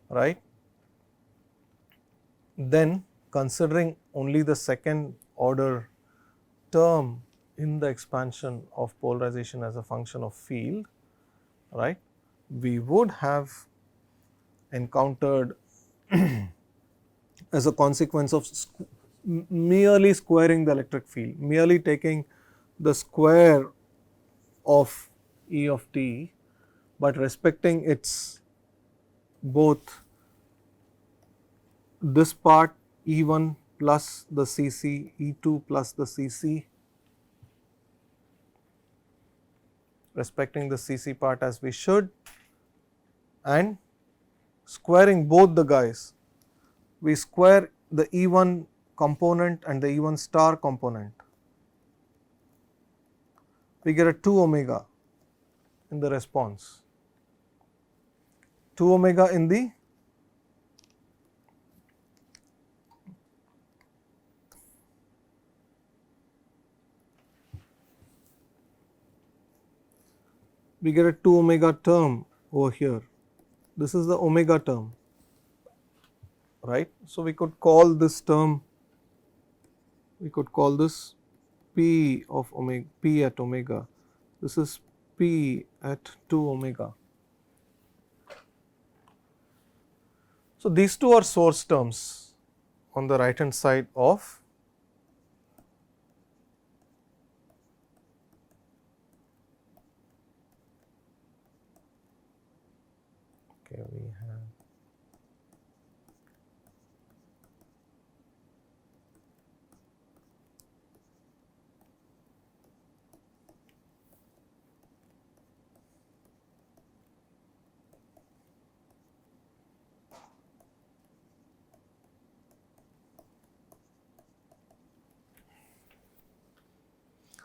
right. Then considering only the second order term in the expansion of polarization as a function of field, right, we would have encountered as a consequence of merely squaring the electric field, merely taking the square of E of t, but respecting its both this part E1 plus the Cc, E2 plus the Cc, respecting the Cc part as we should, and squaring both the guys. We square the E1 component and the E1 star component. We get a 2 omega in the response, 2 omega in the we get a 2 omega term over here. This is the omega term, right. So, we could call this term, we could call this P of omega, P at omega. This is P at 2 omega. So, these two are source terms on the right hand side of okay, we have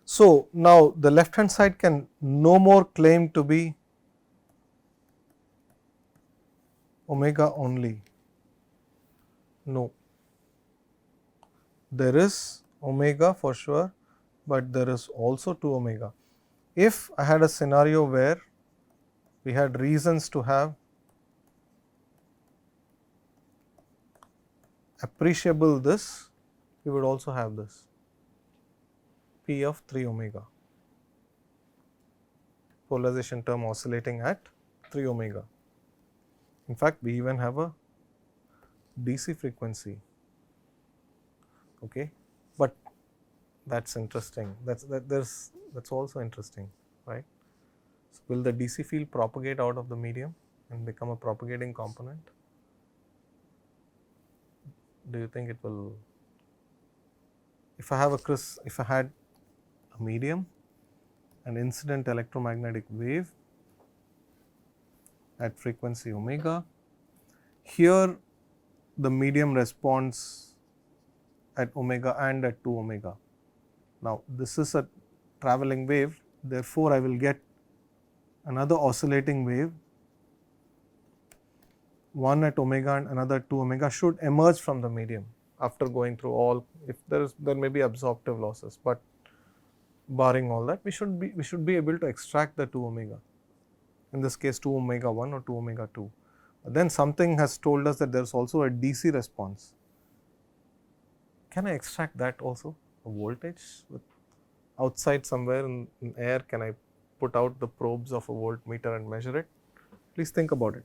so now the left hand side can no more claim to be omega only. No, there is omega for sure, but there is also 2 omega. If I had a scenario where we had reasons to have appreciable this, we would also have this P of 3 omega, polarization term oscillating at 3 omega. In fact, we even have a DC frequency, okay, but that is interesting, that's also interesting, right. So, will the DC field propagate out of the medium and become a propagating component? Do you think it will? If I have if I had a medium, an incident electromagnetic wave at frequency omega, here the medium responds at omega and at 2 omega. Now, this is a travelling wave, therefore, I will get another oscillating wave, one at omega and another at 2 omega should emerge from the medium after going through all, if there may be absorptive losses, but barring all that we should be able to extract the 2 omega, in this case 2 omega 1 or 2 omega 2. Then something has told us that there is also a DC response. Can I extract that also, a voltage with outside somewhere in air, can I put out the probes of a voltmeter and measure it? Please think about it.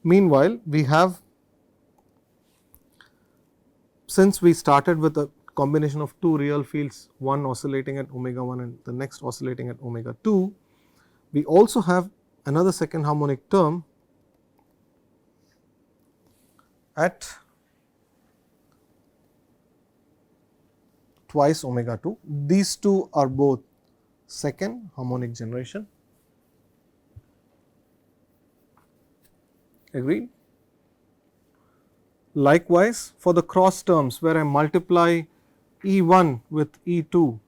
Meanwhile, we have, since we started with a combination of two real fields, one oscillating at omega 1 and the next oscillating at omega 2, we also have another second harmonic term at twice omega 2. These two are both second harmonic generation. Agreed? Likewise, for the cross terms where I multiply E1 with E2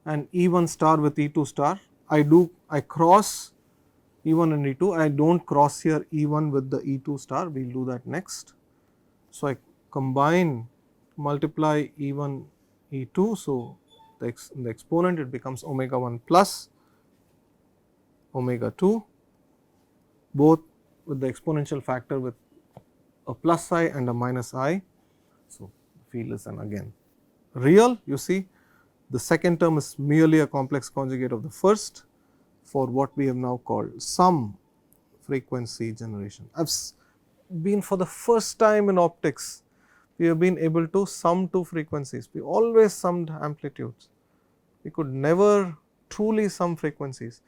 and E1 star with E2 star, I cross E1 and E2, I do not cross here E1 with the E2 star, we will do that next. So, I combine, multiply E1 E2, so in the exponent it becomes omega 1 plus omega 2, both with the exponential factor with a plus I and a minus I. So, field is then again real. You see, the second term is merely a complex conjugate of the first for what we have now called sum frequency generation. I have been for the first time in optics, we have been able to sum two frequencies. We always summed amplitudes. We could never truly sum frequencies.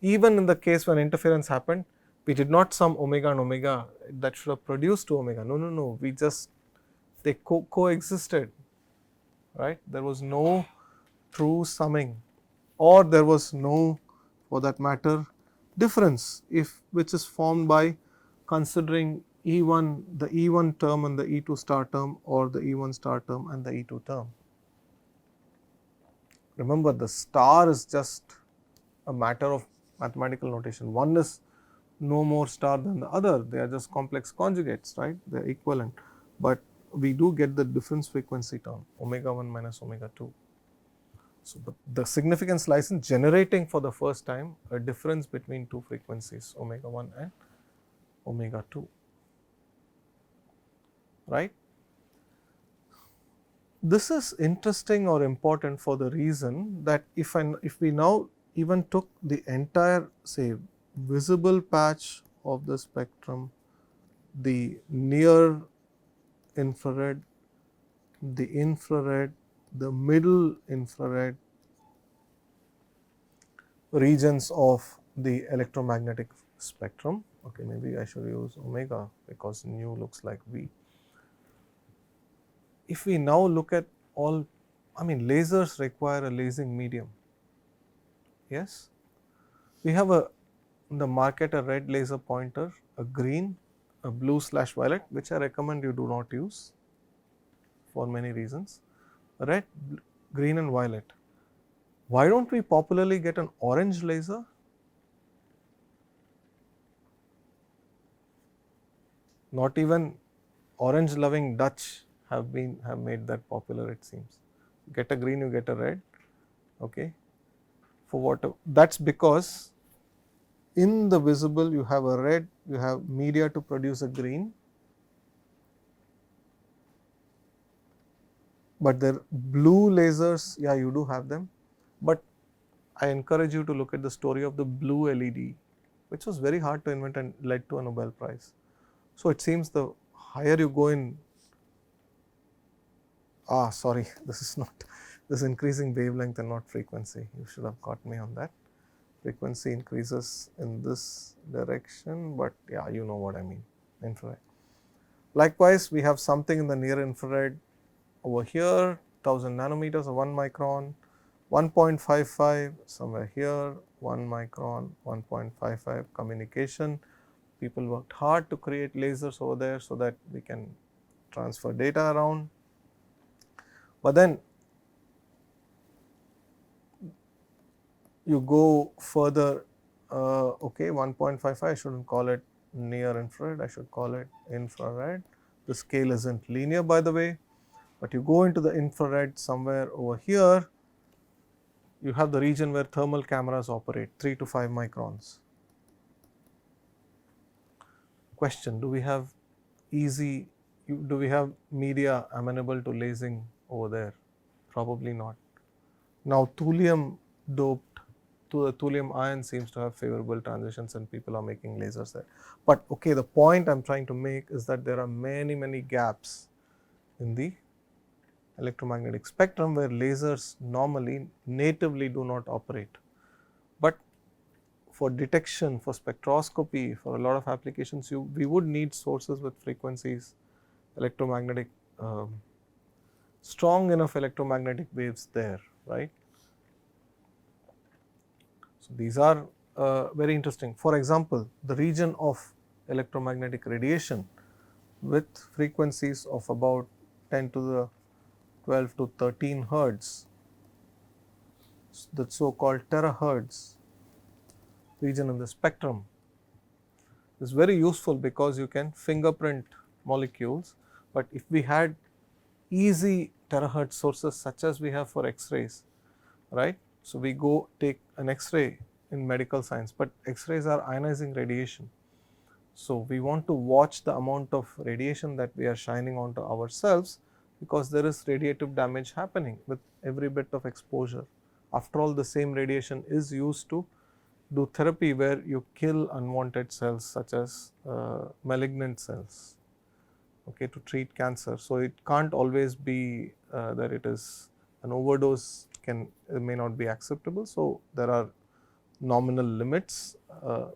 Even in the case when interference happened, we did not sum omega and omega that should have produced 2 omega. No, no, no. We just they coexisted, right? There was no true summing, or there was no, for that matter, difference which is formed by considering E1, the E1 term and the E2 star term, or the E1 star term and the E2 term. Remember, the star is just a matter of mathematical notation. One is no more star than the other, they are just complex conjugates, right? They are equivalent, but we do get the difference frequency term omega 1 minus omega 2. So, the significance lies in generating for the first time a difference between two frequencies omega 1 and omega 2, right. This is interesting or important for the reason that if we now even took the entire, say, visible patch of the spectrum, the near infrared, the infrared, the middle infrared regions of the electromagnetic spectrum. Okay, maybe I should use omega because nu looks like V. If we now look at all, lasers require a lasing medium. Yes, we have in the market a red laser pointer, a green, a blue / violet, which I recommend you do not use for many reasons. Red, green and violet. Why don't we popularly get an orange laser? Not even orange loving Dutch have made that popular, it seems. Get a green, you get a red, okay. For what? That's because in the visible you have a red, you have media to produce a green, but the blue lasers, yeah, you do have them, but I encourage you to look at the story of the blue LED, which was very hard to invent and led to a Nobel Prize. So, it seems the higher you go in, this is not, this is increasing wavelength and not frequency, you should have caught me on that. Frequency increases in this direction, but yeah, you know what I mean, infrared. Likewise, we have something in the near infrared over here, 1000 nanometers or 1 micron, 1.55 somewhere here, 1 micron, 1.55 communication. People worked hard to create lasers over there so that we can transfer data around. But then you go further, okay, 1.55, I shouldn't call it near infrared, I should call it infrared. The scale isn't linear, by the way, but you go into the infrared somewhere over here, you have the region where thermal cameras operate, 3 to 5 microns. Question, do we have media amenable to lasing over there? Probably not. Now, thulium doped to the thulium ion seems to have favorable transitions and people are making lasers there. But okay, the point I am trying to make is that there are many gaps in the electromagnetic spectrum where lasers normally natively do not operate. But for detection, for spectroscopy, for a lot of applications, we would need sources with frequencies, electromagnetic, strong enough electromagnetic waves there, right. So, these are very interesting. For example, the region of electromagnetic radiation with frequencies of about 10 to the 12 to 13 hertz, the so called terahertz region in the spectrum is very useful because you can fingerprint molecules, but if we had easy terahertz sources such as we have for X-rays, right. So, we go take an X-ray in medical science, but X-rays are ionizing radiation. So, we want to watch the amount of radiation that we are shining onto ourselves, because there is radiative damage happening with every bit of exposure. After all, the same radiation is used to do therapy where you kill unwanted cells such as malignant cells, okay, to treat cancer. So, it can't always be that it is an overdose may not be acceptable. So, there are nominal limits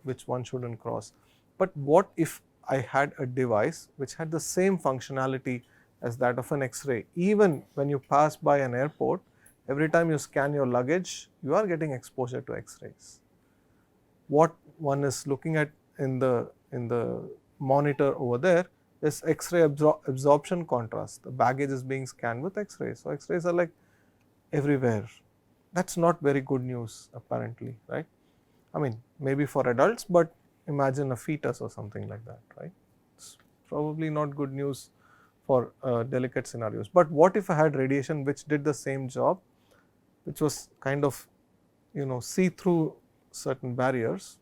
which one shouldn't cross. But what if I had a device which had the same functionality as that of an X-ray? Even when you pass by an airport, every time you scan your luggage, you are getting exposure to X-rays. What one is looking at in the monitor over there is X-ray absorption contrast. The baggage is being scanned with X-rays. So, X-rays are like everywhere. That is not very good news apparently, right? I mean, maybe for adults, but imagine a fetus or something like that, right? It's probably not good news for delicate scenarios. But what if I had radiation which did the same job, which was kind of, see through certain barriers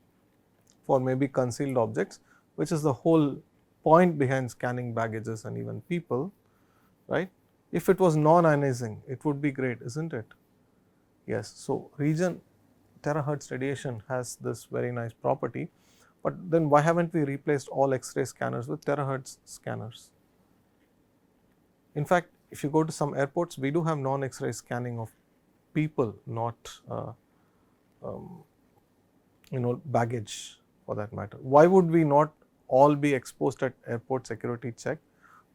for maybe concealed objects, which is the whole point behind scanning baggages and even people, right? If it was non-ionizing, it would be great, isn't it? Yes. So, region terahertz radiation has this very nice property, but then why haven't we replaced all X-ray scanners with terahertz scanners? In fact, if you go to some airports, we do have non-X-ray scanning of people, not baggage for that matter. Why would we not all be exposed at airport security check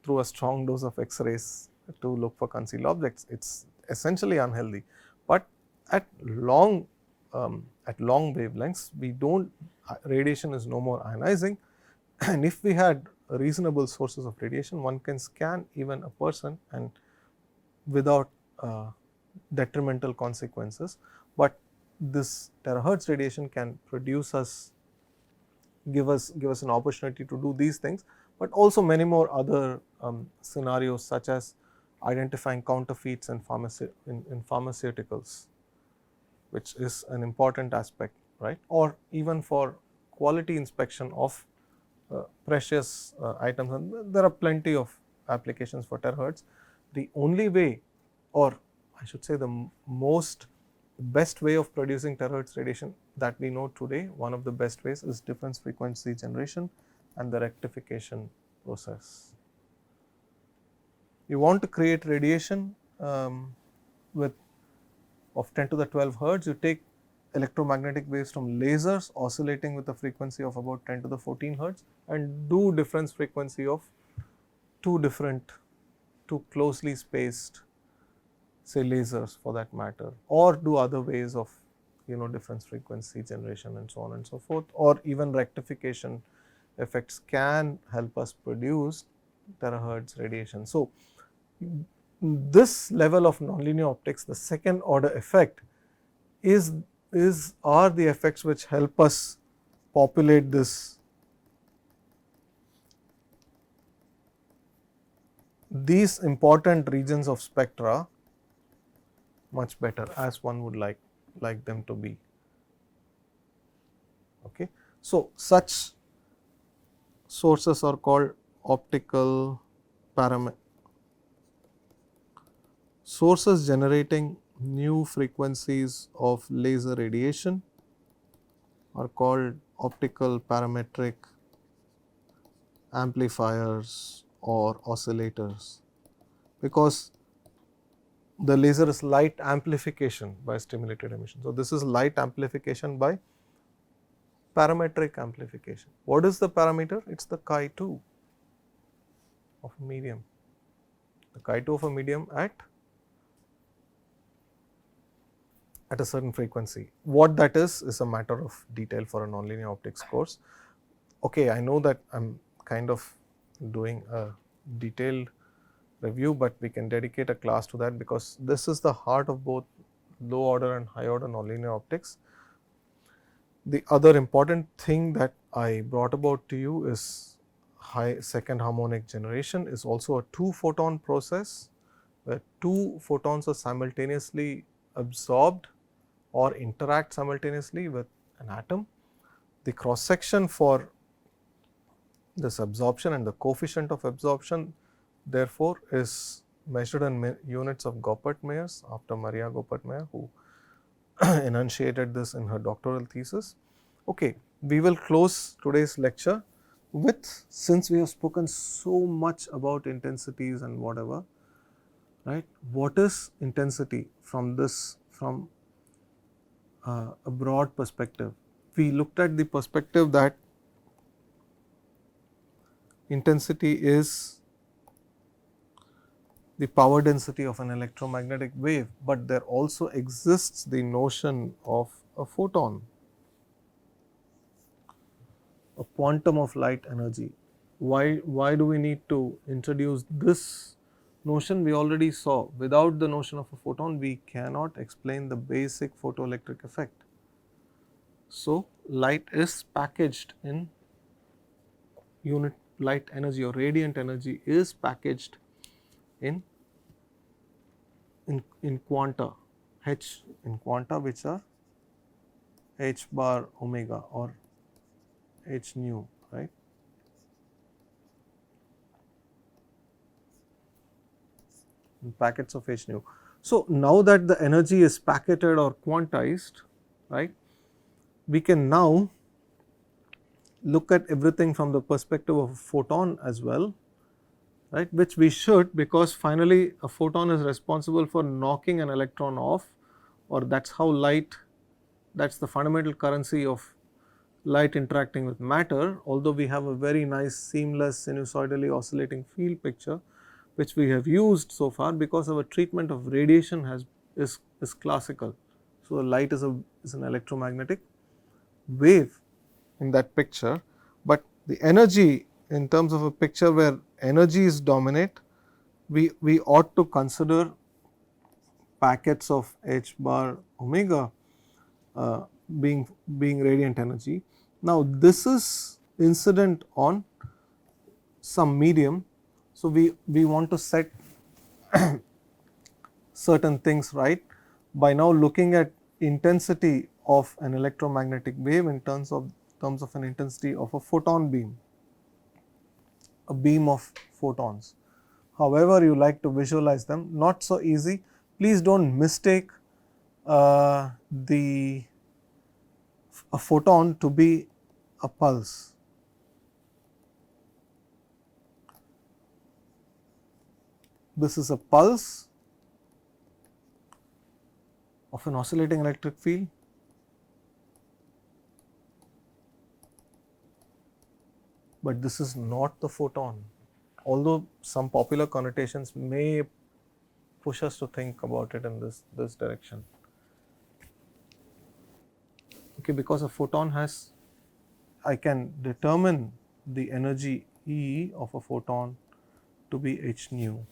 through a strong dose of X-rays to look for concealed objects? It's essentially unhealthy, but at long wavelengths, we don't, radiation is no more ionizing, and if we had reasonable sources of radiation, one can scan even a person and without detrimental consequences. But this terahertz radiation can give us an opportunity to do these things, but also many more other scenarios, such as identifying counterfeits in pharmaceuticals, which is an important aspect, right? Or even for quality inspection of precious items, and there are plenty of applications for terahertz. The only way, or I should say the best way of producing terahertz radiation that we know today, one of the best ways, is difference frequency generation and the rectification process. You want to create radiation with of 10 to the 12 hertz, you take electromagnetic waves from lasers oscillating with a frequency of about 10 to the 14 hertz and do difference frequency of two closely spaced, say, lasers for that matter, or do other ways of difference frequency generation and so on and so forth, or even rectification effects can help us produce terahertz radiation. So, this level of nonlinear optics, the second order effect, are the effects which help us populate these important regions of spectra much better, as one would like them to be. Okay. So, such sources are called optical parameters. Sources generating new frequencies of laser radiation are called optical parametric amplifiers or oscillators, because the laser is light amplification by stimulated emission. So, this is light amplification by parametric amplification. What is the parameter? It is the chi2 of a medium, the chi2 of a medium at a certain frequency. What that is a matter of detail for a nonlinear optics course. Okay, I know that I am kind of doing a detailed review, but we can dedicate a class to that, because this is the heart of both low order and high order nonlinear optics. The other important thing that I brought about to you is second harmonic generation is also a 2-photon process, where 2 photons are simultaneously absorbed or interact simultaneously with an atom. The cross section for this absorption, and the coefficient of absorption therefore is measured in units of Goppert-Meyers after Maria Goppert-Meyer, who enunciated this in her doctoral thesis. Okay, we will close today's lecture with, since we have spoken so much about intensities and whatever, right, what is intensity from this, from a broad perspective. We looked at the perspective that intensity is the power density of an electromagnetic wave, but there also exists the notion of a photon, a quantum of light energy. Why do we need to introduce this notion? We already saw, without the notion of a photon, we cannot explain the basic photoelectric effect. So, light is packaged in unit, light energy or radiant energy is packaged in quanta, h in quanta, which are h bar omega or h nu, right. In packets of h nu. So, now that the energy is packeted or quantized, right, we can now look at everything from the perspective of a photon as well, right, which we should, because finally a photon is responsible for knocking an electron off, or that is how light, that is the fundamental currency of light interacting with matter. Although we have a very nice seamless sinusoidally oscillating field picture, which we have used so far because our treatment of radiation is classical. So, light is an electromagnetic wave in that picture, but the energy, in terms of a picture where energies dominate, we ought to consider packets of h bar omega being radiant energy. Now, this is incident on some medium. So, we want to set certain things right by now looking at intensity of an electromagnetic wave in terms of an intensity of a photon beam, a beam of photons. However, you like to visualize them, not so easy. Please do not mistake a photon to be a pulse. This is a pulse of an oscillating electric field, but this is not the photon, although some popular connotations may push us to think about it in this direction. Okay, because a photon has, I can determine the energy E of a photon to be h nu,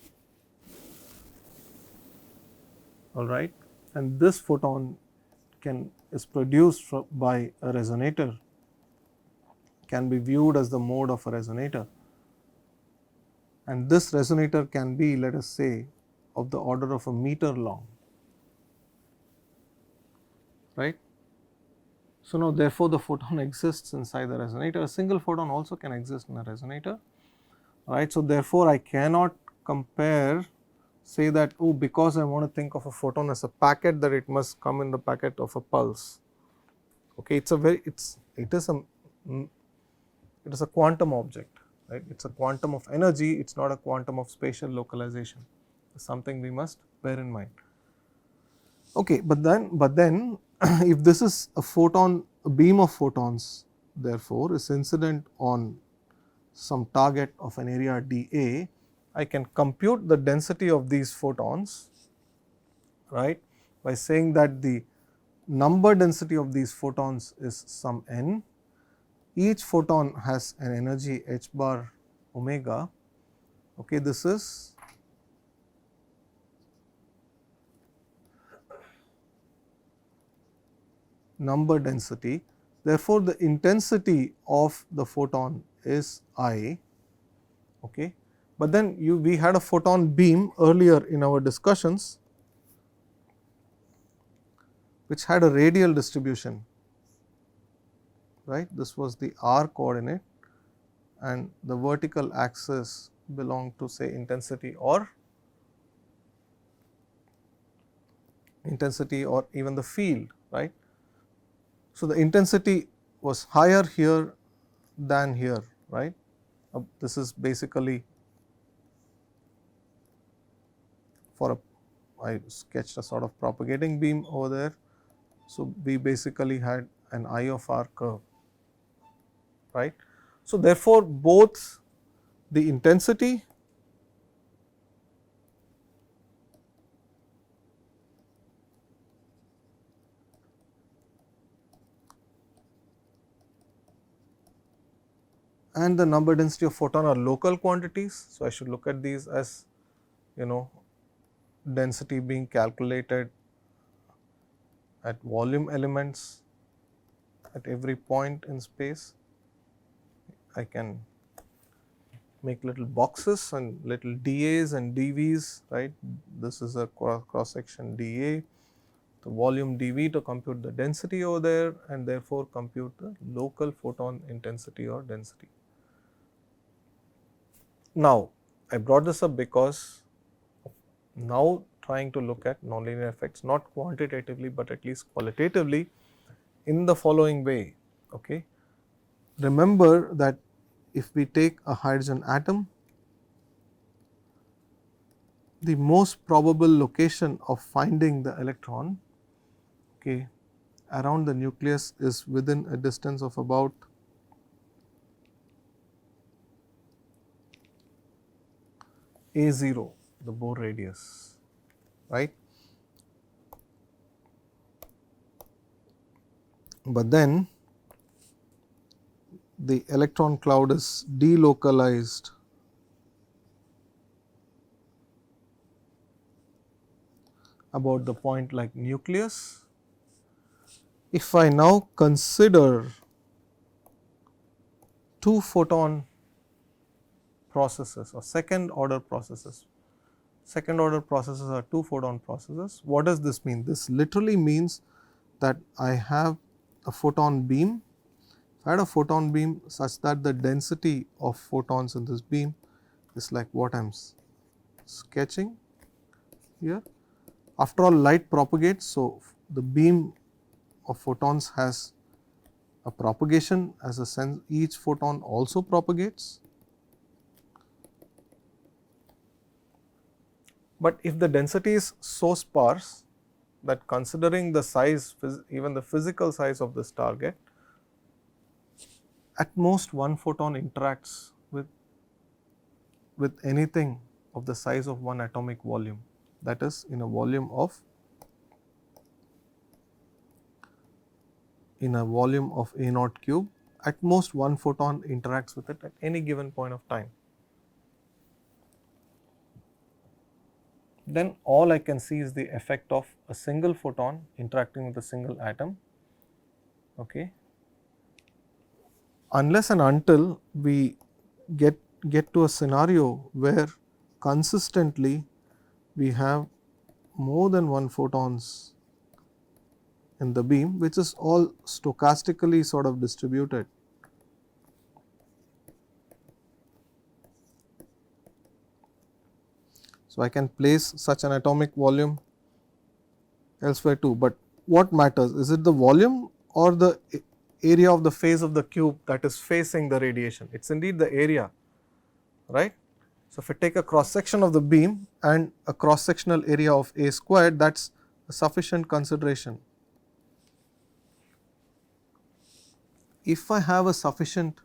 all right, and this photon is produced by a resonator, can be viewed as the mode of a resonator, and this resonator can be, let us say, of the order of a meter long, right. So, now therefore, the photon exists inside the resonator. A single photon also can exist in a resonator, right. So, therefore, I cannot compare, say that, oh, because I want to think of a photon as a packet, that it must come in the packet of a pulse. Okay, it is a quantum object, right. It is a quantum of energy, it is not a quantum of spatial localization. It's something we must bear in mind. Okay, but then if this is a photon, a beam of photons, therefore is incident on some target of an area dA, I can compute the density of these photons, right, by saying that the number density of these photons is some n. Each photon has an energy h bar omega. Okay, this is number density. Therefore, the intensity of the photon is I. Okay. But then we had a photon beam earlier in our discussions, which had a radial distribution, right. This was the r coordinate, and the vertical axis belong to say intensity or even the field, right. So, the intensity was higher here than here, right. This is basically for a, I sketched a sort of propagating beam over there. So, we basically had an I of r curve, right. So, therefore, both the intensity and the number density of photon are local quantities. So, I should look at these as density being calculated at volume elements at every point in space. I can make little boxes and little dAs and dVs, right. This is a cross section dA, the volume dV to compute the density over there, and therefore compute the local photon intensity or density. Now, I brought this up because now trying to look at nonlinear effects not quantitatively, but at least qualitatively in the following way. Okay. Remember that if we take a hydrogen atom, the most probable location of finding the electron, okay, around the nucleus is within a distance of about a0, the Bohr radius, right. But then the electron cloud is delocalized about the point like nucleus. If I now consider 2 photon processes or second order processes, are 2 photon processes. What does this mean? This literally means that I have a photon beam. If I had a photon beam such that the density of photons in this beam is like what I am sketching here. After all, light propagates. So, the beam of photons has a propagation as a sense, each photon also propagates. But if the density is so sparse that considering the size, even the physical size of this target, at most one photon interacts with anything of the size of one atomic volume, that is in a volume of A naught cube. At most one photon interacts with it at any given point of time. Then all I can see is the effect of a single photon interacting with a single atom. Okay. Unless and until we get to a scenario where consistently we have more than one photons in the beam, which is all stochastically sort of distributed. So, I can place such an atomic volume elsewhere too, but what matters, is it the volume or the area of the face of the cube that is facing the radiation? It is indeed the area, right. So, if I take a cross section of the beam and a cross sectional area of A squared, that is a sufficient consideration. If I have a sufficient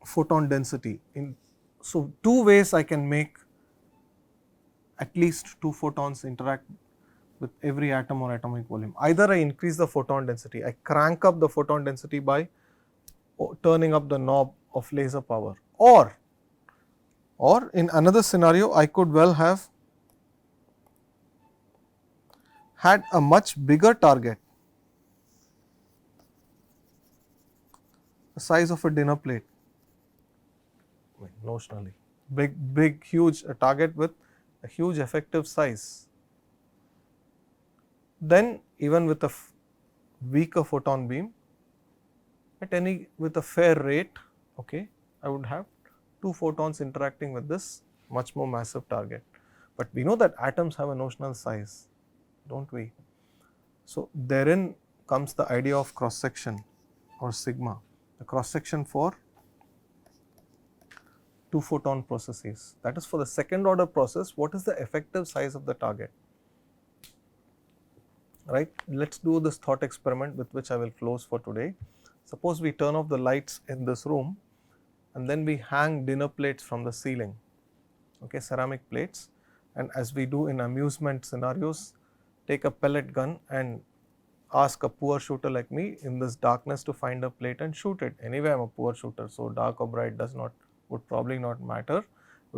photon density in, so 2 ways I can make at least 2 photons interact with every atom or atomic volume. Either I increase the photon density, I crank up the photon density by turning up the knob of laser power, or in another scenario I could well have had a much bigger target, the size of a dinner plate, notionally big huge a target with a huge effective size. Then even with a weaker photon beam, with a fair rate, okay, I would have 2 photons interacting with this much more massive target. But we know that atoms have a notional size, don't we? So therein comes the idea of cross section or sigma, the cross section for 2 photon processes. That is for the second order process, what is the effective size of the target? Right. Let us do this thought experiment with which I will close for today. Suppose we turn off the lights in this room and then we hang dinner plates from the ceiling, okay, ceramic plates, and as we do in amusement scenarios, take a pellet gun and ask a poor shooter like me in this darkness to find a plate and shoot it. Anyway, I am a poor shooter, so dark or bright would probably not matter.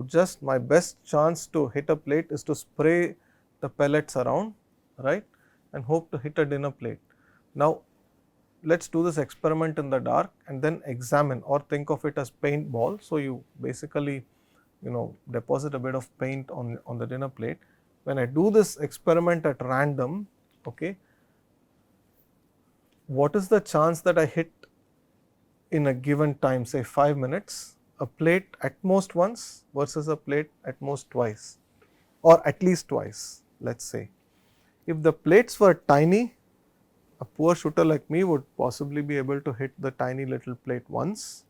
Just my best chance to hit a plate is to spray the pellets around, right, and hope to hit a dinner plate. Now, let us do this experiment in the dark and then examine, or think of it as paintball. So, you basically deposit a bit of paint on the dinner plate. When I do this experiment at random, okay, what is the chance that I hit in a given time, say 5 minutes, a plate at most once versus a plate at most twice, or at least twice, let us say. If the plates were tiny, a poor shooter like me would possibly be able to hit the tiny little plate once,